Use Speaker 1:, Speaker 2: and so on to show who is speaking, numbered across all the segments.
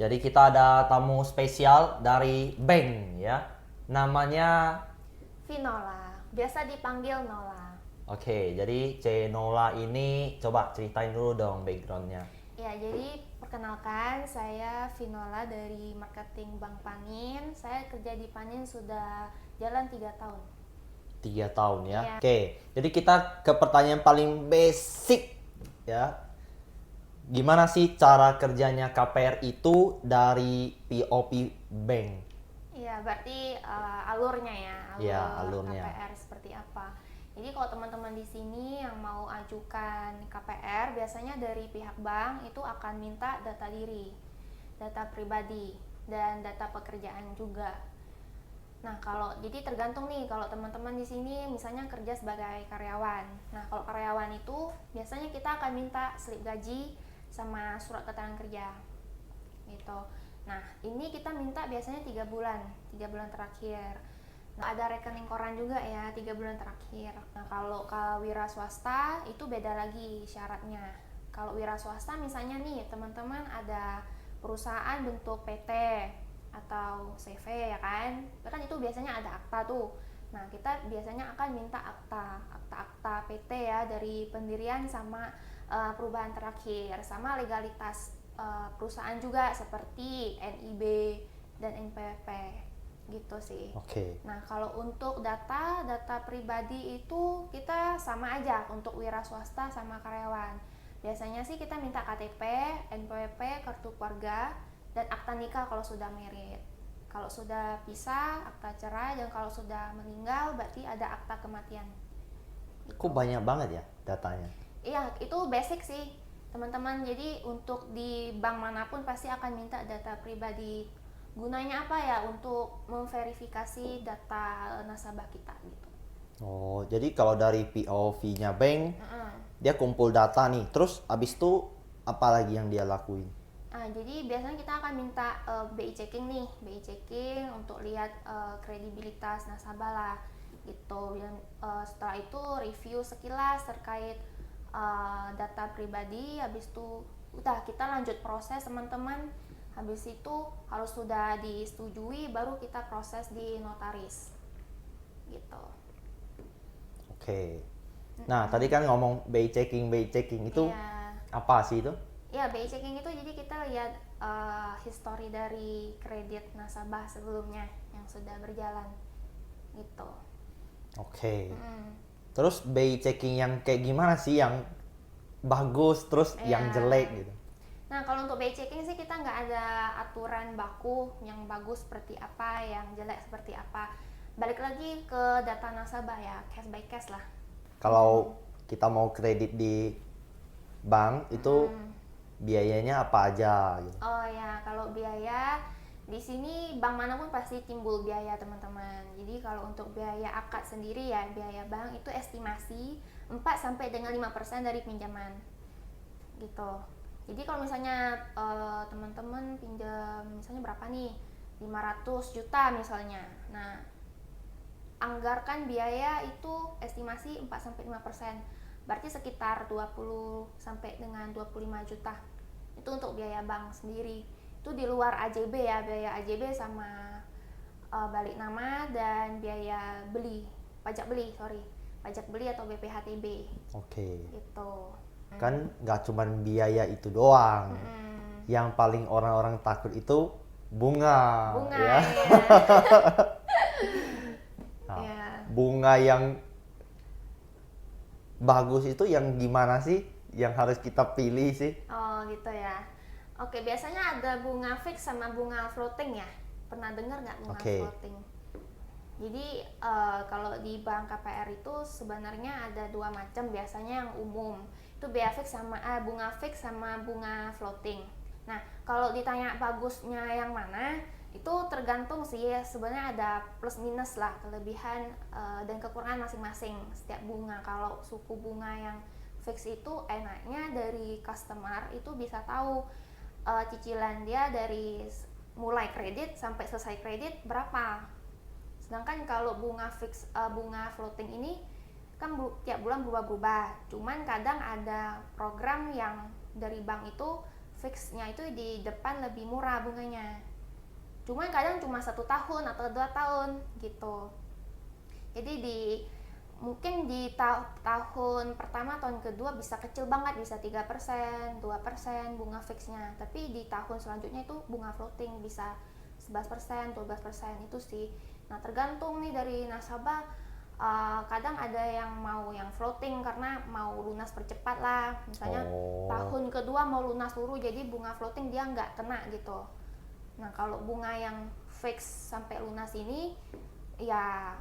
Speaker 1: Jadi kita ada tamu spesial dari bank ya. Namanya
Speaker 2: Vinola, biasa dipanggil Nola.
Speaker 1: Oke, jadi C Nola ini coba ceritain dulu dong backgroundnya.
Speaker 2: Ya, jadi perkenalkan saya Vinola dari marketing Bank Panin. Saya kerja di Panin sudah jalan 3 tahun.
Speaker 1: 3 tahun ya.
Speaker 2: Iya.
Speaker 1: Oke, jadi kita ke pertanyaan paling basic ya. Gimana sih cara kerjanya KPR itu dari POP Bank?
Speaker 2: Iya, berarti alurnya ya,
Speaker 1: Ya,
Speaker 2: alur
Speaker 1: alurnya.
Speaker 2: KPR seperti apa. Jadi kalau teman-teman di sini yang mau ajukan KPR, biasanya dari pihak bank itu akan minta data diri, data pribadi, dan data pekerjaan juga. Nah, kalau jadi tergantung nih kalau teman-teman di sini misalnya kerja sebagai karyawan. Nah, kalau karyawan itu biasanya kita akan minta slip gaji sama surat keterangan kerja. Gitu. Nah, ini kita minta biasanya 3 bulan terakhir. Nah, ada rekening koran juga ya 3 bulan terakhir. Nah, kalau wira swasta itu beda lagi syaratnya. Kalau wira swasta misalnya nih teman-teman ada perusahaan bentuk PT atau CV ya kan itu biasanya ada akta tuh. Nah, kita biasanya akan minta akta PT ya dari pendirian sama perubahan terakhir sama legalitas perusahaan juga seperti NIB dan NPWP gitu sih.
Speaker 1: Oke.
Speaker 2: Nah, kalau untuk data pribadi itu kita sama aja untuk wira swasta sama karyawan. Biasanya sih kita minta KTP, NPWP, kartu keluarga, dan akta nikah kalau sudah married. Kalau sudah pisah, akta cerai, dan kalau sudah meninggal berarti ada akta kematian.
Speaker 1: Kok banyak banget ya datanya?
Speaker 2: Iya, itu basic sih teman-teman. Jadi untuk di bank manapun pasti akan minta data pribadi. Gunanya apa ya? Untuk memverifikasi data nasabah kita gitu.
Speaker 1: Oh, jadi kalau dari POV-nya bank,
Speaker 2: Mm-mm.
Speaker 1: dia kumpul data nih. Terus abis itu apa lagi yang dia lakuin?
Speaker 2: Nah, jadi biasanya kita akan minta BI checking nih, BI checking untuk lihat kredibilitas nasabah lah gitu. Dan setelah itu review sekilas terkait data pribadi. Habis itu udah kita lanjut proses teman-teman. Habis itu harus sudah disetujui baru kita proses di notaris gitu.
Speaker 1: Oke. Nah, tadi kan ngomong BI checking itu
Speaker 2: Iya.
Speaker 1: apa sih itu?
Speaker 2: Ya, BI checking itu jadi kita lihat history dari kredit nasabah sebelumnya yang sudah berjalan gitu.
Speaker 1: Oke.
Speaker 2: Mm.
Speaker 1: Terus BI checking yang kayak gimana sih yang bagus terus yang
Speaker 2: Ya.
Speaker 1: jelek gitu?
Speaker 2: Nah, kalau untuk BI checking sih kita nggak ada aturan baku yang bagus seperti apa, yang jelek seperti apa. Balik lagi ke data nasabah ya, case by case lah.
Speaker 1: Kalau kita mau kredit di bank itu biayanya apa aja gitu?
Speaker 2: Oh ya, kalau biaya di sini bank manapun pasti timbul biaya teman-teman. Jadi kalau untuk biaya akad sendiri ya, biaya bank itu estimasi 4 sampai dengan 5% dari pinjaman. Gitu. Jadi kalau misalnya teman-teman pinjam misalnya berapa nih? 500 juta misalnya. Nah, anggarkan biaya itu estimasi 4 sampai 5%. Berarti sekitar 20 sampai dengan 25 juta. Itu untuk biaya bank sendiri. Itu di luar AJB ya, biaya AJB sama balik nama dan biaya beli, pajak beli, sorry. Pajak beli atau BPHTB.
Speaker 1: Oke.
Speaker 2: Gitu.
Speaker 1: Kan nggak cuman biaya itu doang.
Speaker 2: Hmm.
Speaker 1: Yang paling orang-orang takut itu bunga,
Speaker 2: Bunga
Speaker 1: ya.
Speaker 2: ya.
Speaker 1: Nah,
Speaker 2: Ya.
Speaker 1: bunga yang bagus itu yang gimana sih? Yang harus kita pilih sih?
Speaker 2: Oh gitu ya. Oke, biasanya ada bunga fix sama bunga floating ya. Pernah dengar nggak bunga
Speaker 1: Oke.
Speaker 2: floating? Jadi kalau di bank KPR itu sebenarnya ada dua macam biasanya yang umum. Itu bunga fix sama bunga floating. Nah, kalau ditanya bagusnya yang mana, itu tergantung sih ya. Sebenarnya ada plus minus lah, kelebihan dan kekurangan masing-masing setiap bunga. Kalau suku bunga yang fix itu enaknya dari customer itu bisa tahu cicilan dia dari mulai kredit sampai selesai kredit berapa. Sedangkan kalau bunga floating ini kan tiap bulan berubah-ubah. Cuman kadang ada program yang dari bank itu fixnya itu di depan lebih murah bunganya. Cuman kadang cuma 1 tahun atau 2 tahun gitu. Jadi mungkin di tahun pertama, tahun kedua bisa kecil banget, bisa 3%, 2% bunga fixnya. Tapi di tahun selanjutnya itu bunga floating bisa 11%, 12% itu sih. Nah tergantung nih dari nasabah. Kadang ada yang mau yang floating karena mau lunas percepat lah. Misalnya tahun kedua mau lunas dulu, jadi bunga floating dia nggak kena gitu. Nah kalau bunga yang fix sampai lunas ini ya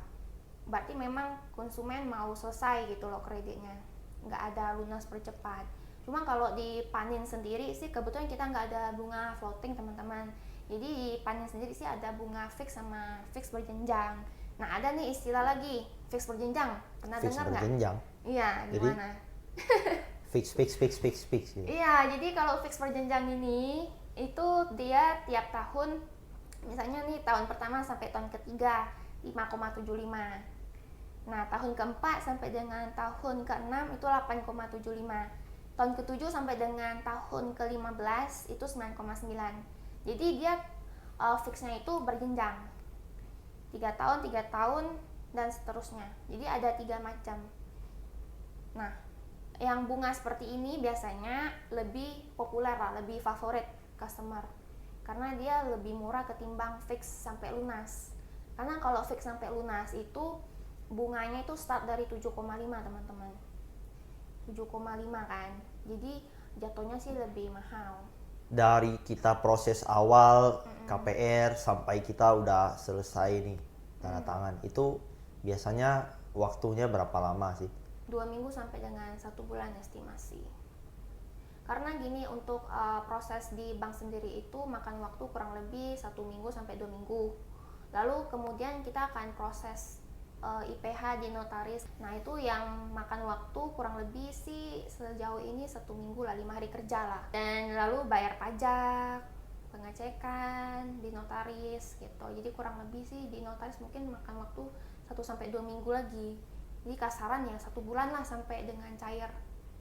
Speaker 2: berarti memang konsumen mau selesai gitu loh kreditnya, nggak ada lunas percepat. Cuma kalau di Panin sendiri sih kebetulan kita nggak ada bunga floating teman-teman. Jadi di Panin sendiri sih ada bunga fix sama fix berjenjang. Nah ada nih istilah lagi, fix berjenjang, pernah dengar nggak?
Speaker 1: berjenjang.
Speaker 2: Iya, gimana?
Speaker 1: Fix gitu.
Speaker 2: Iya, jadi kalau fix berjenjang ini itu dia tiap tahun, misalnya nih tahun pertama sampai tahun ketiga 5,75. Nah, tahun keempat sampai dengan tahun ke-6 itu 8,75. Tahun ke-7 sampai dengan tahun ke-15 itu 9,9. Jadi dia fixnya itu berjenjang. 3 tahun, 3 tahun, dan seterusnya. Jadi ada 3 macam. Nah, yang bunga seperti ini biasanya lebih populer lah, lebih favorit customer. Karena dia lebih murah ketimbang fix sampai lunas. Karena kalau fix sampai lunas itu bunganya itu start dari 7,5 teman-teman. 7,5 kan. Jadi jatuhnya sih lebih mahal.
Speaker 1: Dari kita proses awal KPR sampai kita udah selesai nih tanda tangan, itu biasanya waktunya berapa lama sih?
Speaker 2: 2 minggu sampai dengan 1 bulan estimasi. Karena gini, untuk proses di bank sendiri itu makan waktu kurang lebih 1 minggu sampai 2 minggu. Lalu kemudian kita akan proses IPH di notaris. Nah itu yang makan waktu kurang lebih sih sejauh ini 1 minggu lah, 5 hari kerja lah. Dan lalu bayar pajak, pengecekan di notaris gitu. Jadi kurang lebih sih di notaris mungkin makan waktu 1-2 minggu lagi. Jadi kasaran ya 1 bulan lah sampai dengan cair.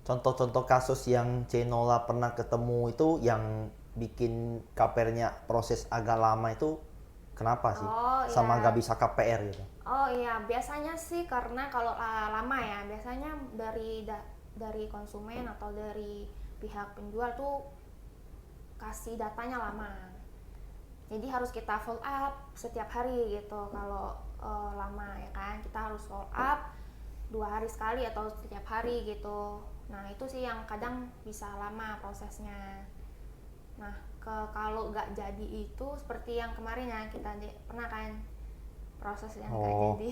Speaker 1: Contoh-contoh kasus yang Cenola pernah ketemu itu yang bikin KPR-nya proses agak lama itu kenapa sih? Sama nggak bisa KPR gitu?
Speaker 2: Oh iya, biasanya sih karena kalau lama ya, biasanya dari konsumen atau dari pihak penjual tuh kasih datanya lama. Jadi harus kita follow up setiap hari gitu. Kalau lama ya kan, kita harus follow up 2 hari sekali atau setiap hari gitu. Nah itu sih yang kadang bisa lama prosesnya. Nah kalau nggak jadi itu seperti yang kemarin ya kita pernah kan proses yang nggak jadi.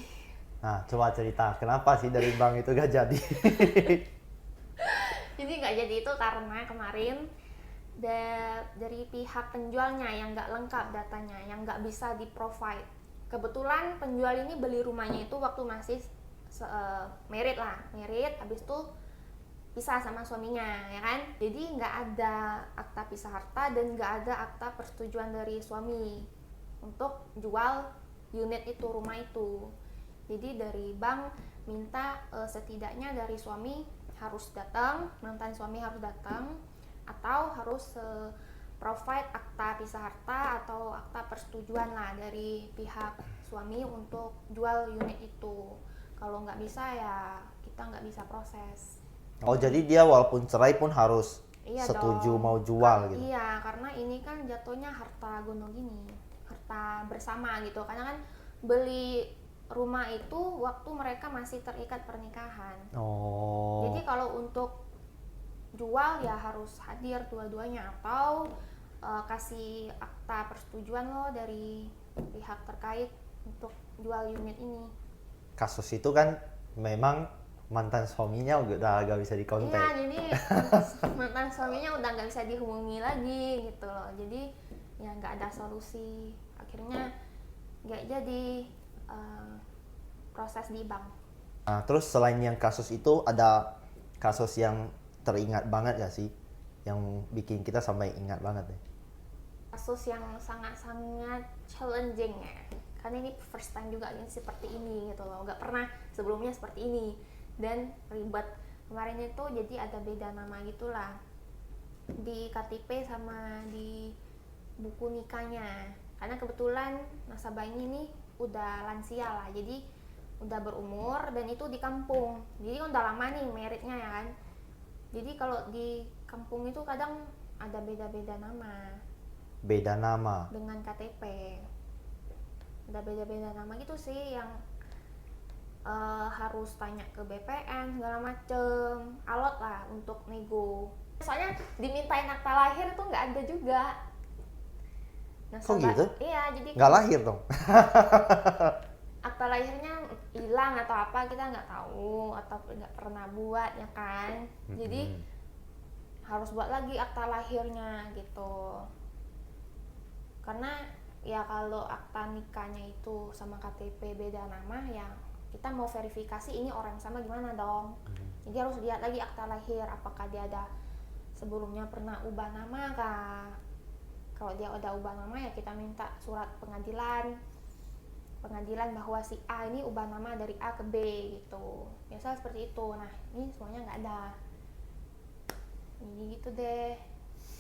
Speaker 1: Nah coba cerita kenapa sih dari bank itu nggak jadi?
Speaker 2: Jadi nggak jadi itu karena kemarin dari pihak penjualnya yang nggak lengkap datanya, yang nggak bisa di provide. Kebetulan penjual ini beli rumahnya itu waktu masih married, habis itu pisah sama suaminya ya kan. Jadi nggak ada akta pisah harta dan nggak ada akta persetujuan dari suami untuk jual unit itu, rumah itu. Jadi dari bank minta setidaknya dari suami harus datang, mantan suami harus datang, atau harus provide akta pisah harta atau akta persetujuan lah dari pihak suami untuk jual unit itu. Kalau nggak bisa ya kita nggak bisa proses.
Speaker 1: Oh jadi dia walaupun cerai pun harus setuju
Speaker 2: dong,
Speaker 1: mau jual gitu?
Speaker 2: Iya, karena ini kan jatuhnya harta gono gini, harta bersama gitu. Karena kan beli rumah itu waktu mereka masih terikat pernikahan. Jadi kalau untuk jual ya harus hadir dua-duanya atau kasih akta persetujuan lo dari pihak terkait untuk jual unit ini.
Speaker 1: Kasus itu kan memang mantan suaminya udah gak bisa dikontak.
Speaker 2: Iya, jadi mantan suaminya udah gak bisa dihubungi lagi gitu loh. Jadi ya gak ada solusi. Akhirnya gak jadi proses di bank.
Speaker 1: Nah, terus selain yang kasus itu ada kasus yang teringat banget gak sih? Yang bikin kita sampai ingat banget deh.
Speaker 2: Kasus yang sangat-sangat challenging ya. Karena ini first time juga ini seperti ini gitu loh. Gak pernah sebelumnya seperti ini. Dan ribet. Kemarin itu jadi ada beda nama gitulah. di KTP sama di buku nikahnya. Karena kebetulan nasabah ini nih udah lansia lah, jadi udah berumur dan itu di kampung. Jadi kan udah lama nih meritnya ya kan. Jadi kalau di kampung itu kadang ada beda-beda nama.
Speaker 1: Beda nama.
Speaker 2: Dengan KTP. Udah beda-beda nama gitu sih yang harus tanya ke BPN segala macem, alot lah untuk nego. Soalnya dimintain akta lahir tuh nggak ada juga.
Speaker 1: Kok gitu?
Speaker 2: Iya, jadi
Speaker 1: nggak lahir dong.
Speaker 2: akta lahirnya hilang atau apa kita nggak tahu atau nggak pernah buat ya kan. Jadi harus buat lagi akta lahirnya gitu. Karena ya kalau akta nikahnya itu sama KTP beda nama ya kita mau verifikasi ini orang sama gimana dong. Jadi harus lihat lagi akta lahir apakah dia ada sebelumnya pernah ubah nama kah. Kalau dia udah ubah nama ya kita minta surat pengadilan bahwa si A ini ubah nama dari A ke B gitu. Biasa seperti itu. Nah ini semuanya nggak ada. Jadi gitu deh.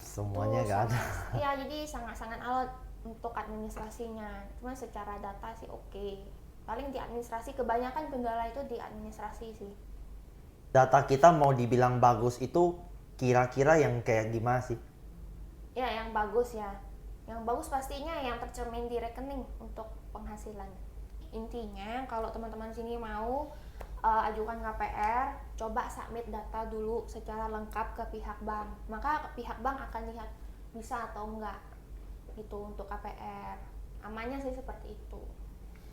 Speaker 1: Semuanya nggak ada.
Speaker 2: Iya, jadi sangat-sangat alot untuk administrasinya. Cuma secara data sih oke. Paling di administrasi kebanyakan kendala itu di administrasi sih.
Speaker 1: Data kita mau dibilang bagus itu kira-kira yang kayak gimana sih?
Speaker 2: Ya, yang bagus ya. Yang bagus pastinya yang tercermin di rekening untuk penghasilan. Intinya kalau teman-teman sini mau ajukan KPR, coba submit data dulu secara lengkap ke pihak bank. Maka pihak bank akan lihat bisa atau enggak itu untuk KPR. Amannya sih seperti itu.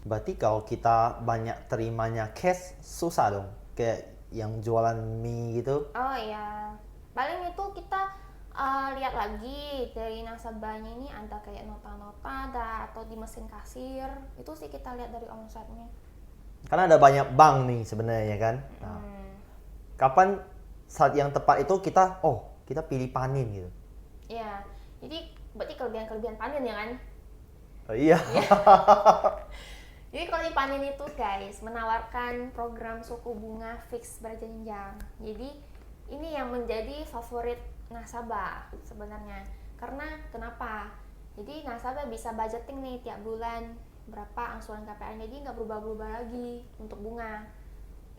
Speaker 1: Berarti kalau kita banyak terimanya cash susah dong, kayak yang jualan mie gitu.
Speaker 2: Oh iya, paling itu kita lihat lagi dari nasabahnya ini ada kayak nota-nota ada atau di mesin kasir, itu sih kita lihat dari omsetnya.
Speaker 1: Karena ada banyak bank nih sebenarnya kan. Nah, kapan saat yang tepat itu kita pilih panin gitu.
Speaker 2: Iya, jadi berarti kelebihan panin ya kan?
Speaker 1: Oh iya.
Speaker 2: Jadi kalau di panin itu guys menawarkan program suku bunga fix berjenjang. Jadi ini yang menjadi favorit nasabah sebenarnya. Karena kenapa? Jadi nasabah bisa budgeting nih tiap bulan berapa angsuran KPR, jadi nggak berubah-berubah lagi untuk bunga.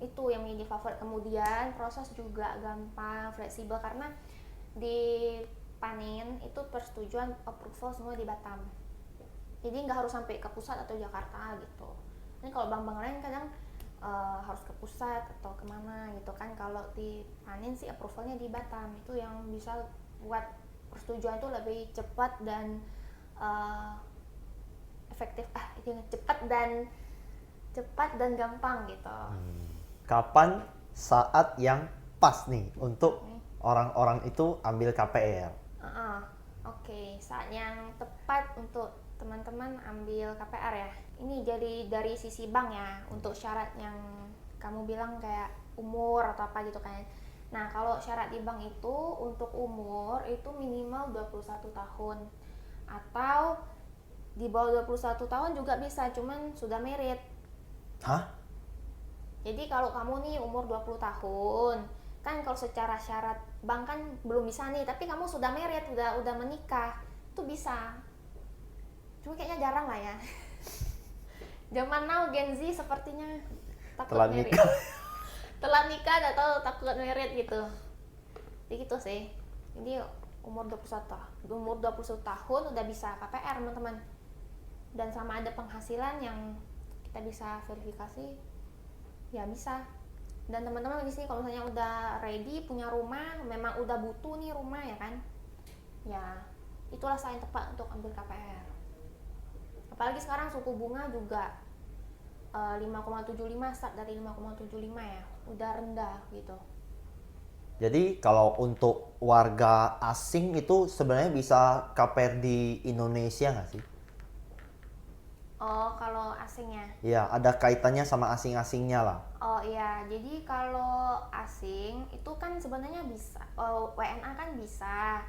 Speaker 2: Itu yang menjadi favorit. Kemudian proses juga gampang, fleksibel karena di panin itu persetujuan approval semua di Batam. Jadi nggak harus sampai ke pusat atau Jakarta gitu. Ini kalau bank-bank lain kadang harus ke pusat atau kemana gitu kan. Kalau di panin sih approvalnya di Batam, itu yang bisa buat persetujuan itu lebih cepat dan efektif. Itu cepat dan gampang gitu.
Speaker 1: Kapan saat yang pas nih untuk orang-orang itu ambil KPR?
Speaker 2: Oke, saat yang tepat untuk teman-teman ambil KPR ya. Ini jadi dari sisi bank ya, untuk syarat yang kamu bilang kayak umur atau apa gitu kan. Nah, kalau syarat di bank itu untuk umur itu minimal 21 tahun. Atau di bawah 21 tahun juga bisa, cuman sudah merit.
Speaker 1: Hah?
Speaker 2: Jadi kalau kamu nih umur 20 tahun, kan kalau secara syarat bank kan belum bisa nih, tapi kamu sudah merit, udah menikah, itu bisa. Cuma kayaknya jarang lah ya. Zaman now Gen Z sepertinya takut
Speaker 1: Telat
Speaker 2: merit.
Speaker 1: nikah.
Speaker 2: Telat nikah atau takut merit gitu. Jadi gitu sih. Jadi umur 21 tahun udah bisa KPR teman-teman. Dan sama ada penghasilan yang kita bisa verifikasi, ya bisa. Dan teman-teman di sini kalau misalnya udah ready punya rumah, memang udah butuh nih rumah ya kan, ya itulah saat yang tepat untuk ambil KPR. Apalagi sekarang suku bunga juga 5,75, start dari 5,75 ya, udah rendah gitu.
Speaker 1: Jadi kalau untuk warga asing itu sebenarnya bisa KPR di Indonesia nggak sih?
Speaker 2: Oh, kalau asingnya?
Speaker 1: Iya, ada kaitannya sama asing-asingnya lah.
Speaker 2: Oh iya, jadi kalau asing itu kan sebenarnya bisa, WNA kan bisa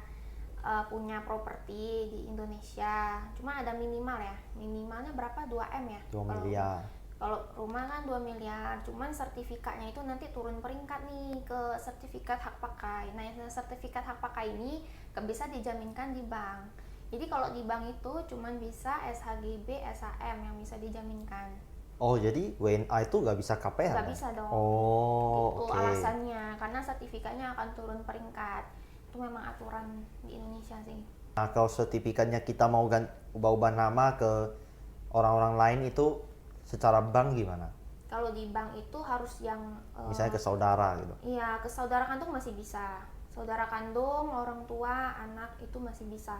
Speaker 2: punya properti di Indonesia. Cuma ada minimal ya, minimalnya berapa? 2M ya?
Speaker 1: 2 miliar.
Speaker 2: Kalau rumah kan 2 miliar, cuman sertifikatnya itu nanti turun peringkat nih ke sertifikat hak pakai. Nah, yang sertifikat hak pakai ini bisa dijaminkan di bank. Jadi kalau di bank itu cuman bisa SHGB, SHM yang bisa dijaminkan.
Speaker 1: Oh, jadi WNA itu nggak bisa KPR?
Speaker 2: Nggak bisa dong.
Speaker 1: Oh,
Speaker 2: itu
Speaker 1: oke.
Speaker 2: alasannya, karena sertifikatnya akan turun peringkat. Itu memang aturan di Indonesia sih.
Speaker 1: Nah, kalau sertifikatnya kita mau ubah nama ke orang-orang lain itu secara bank gimana?
Speaker 2: Kalau di bank itu harus yang
Speaker 1: Misalnya ke saudara gitu.
Speaker 2: iya, ke saudara kandung masih bisa. Saudara kandung, orang tua, anak itu masih bisa.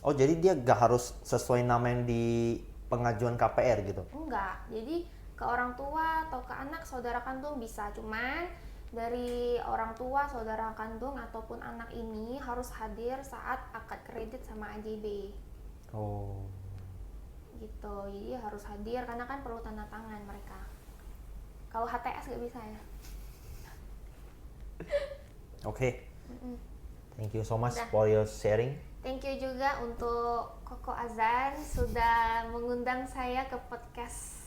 Speaker 1: Oh, jadi dia nggak harus sesuai nama yang di pengajuan KPR gitu?
Speaker 2: Enggak. Jadi ke orang tua atau ke anak saudara kandung bisa. Cuman dari orang tua, saudara kandung ataupun anak ini harus hadir saat akad kredit sama AJB.
Speaker 1: Oh.
Speaker 2: Gitu. Jadi harus hadir karena kan perlu tanda tangan mereka. Kalau HTS nggak bisa ya.
Speaker 1: Oke. Thank you so much
Speaker 2: Udah.
Speaker 1: for your sharing.
Speaker 2: Thank you juga untuk Koko Azan sudah mengundang saya ke podcast